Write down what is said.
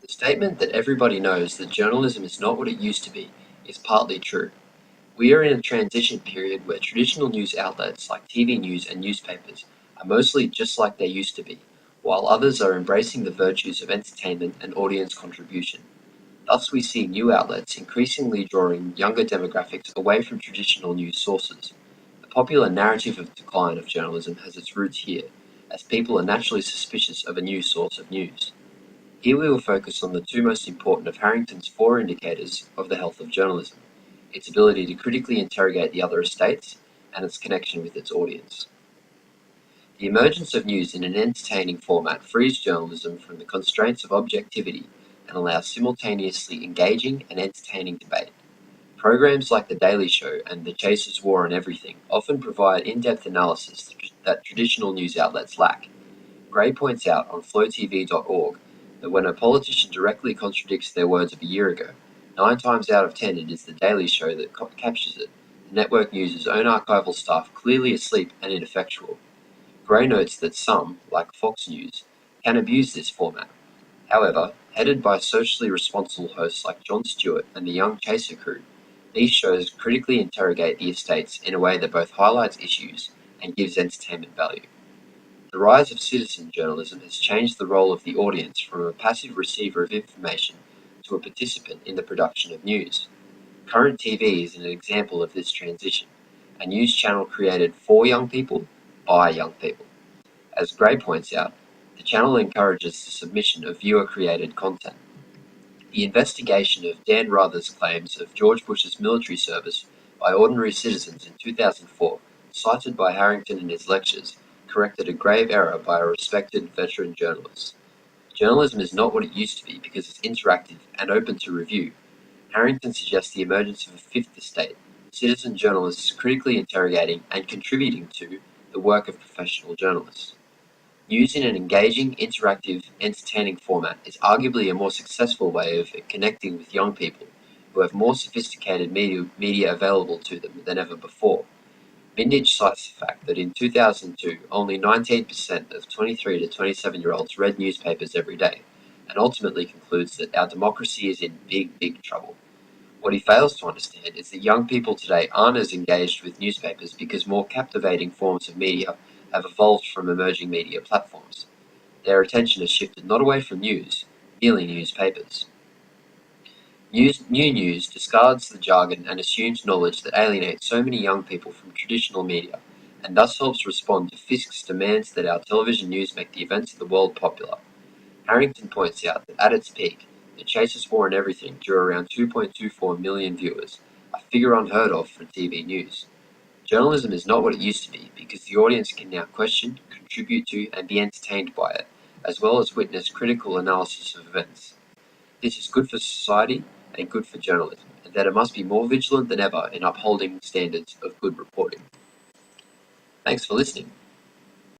The statement that everybody knows that journalism is not what it used to be is partly true. We are in a transition period where traditional news outlets like TV news and newspapers are mostly just like they used to be, while others are embracing the virtues of entertainment and audience contribution. Thus, we see new outlets increasingly drawing younger demographics away from traditional news sources. The popular narrative of decline of journalism has its roots here, as people are naturally suspicious of a new source of news. Here we will focus on the two most important of Harrington's four indicators of the health of journalism: its ability to critically interrogate the other estates, and its connection with its audience. The emergence of news in an entertaining format frees journalism from the constraints of objectivity and allows simultaneously engaging and entertaining debate. Programs like The Daily Show and The Chaser's War on Everything often provide in-depth analysis that traditional news outlets lack. Gray points out on flowtv.org that when a politician directly contradicts their words of a year ago, 9 times out of 10 it is The Daily Show that captures it, the network news's own archival staff clearly asleep and ineffectual. Gray notes that some, like Fox News, can abuse this format. However, headed by socially responsible hosts like Jon Stewart and the Young Chaser crew, these shows critically interrogate the estates in a way that both highlights issues and gives entertainment value. The rise of citizen journalism has changed the role of the audience from a passive receiver of information to a participant in the production of news. Current TV is an example of this transition, a news channel created for young people by young people. As Gray points out, the channel encourages the submission of viewer-created content. The investigation of Dan Rather's claims of George Bush's military service by ordinary citizens in 2004, cited by Harrington in his lectures, corrected a grave error by a respected veteran journalist. Journalism is not what it used to be because it's interactive and open to review. Harrington suggests the emergence of a fifth estate, citizen journalists critically interrogating and contributing to the work of professional journalists. News in an engaging, interactive, entertaining format is arguably a more successful way of connecting with young people who have more sophisticated media available to them than ever before. Bindage cites the fact that in 2002, only 19% of 23 to 27-year-olds read newspapers every day, and ultimately concludes that our democracy is in big, big trouble. What he fails to understand is that young people today aren't as engaged with newspapers because more captivating forms of media have evolved from emerging media platforms. Their attention has shifted not away from news, merely newspapers. New news discards the jargon and assumes knowledge that alienates so many young people from traditional media, and thus helps respond to Fisk's demands that our television news make the events of the world popular. Harrington points out that at its peak, The Chaser's War on Everything drew around 2.24 million viewers, a figure unheard of for TV news. Journalism is not what it used to be because the audience can now question, contribute to, and be entertained by it, as well as witness critical analysis of events. This is good for society and good for journalism, and that it must be more vigilant than ever in upholding standards of good reporting. Thanks for listening.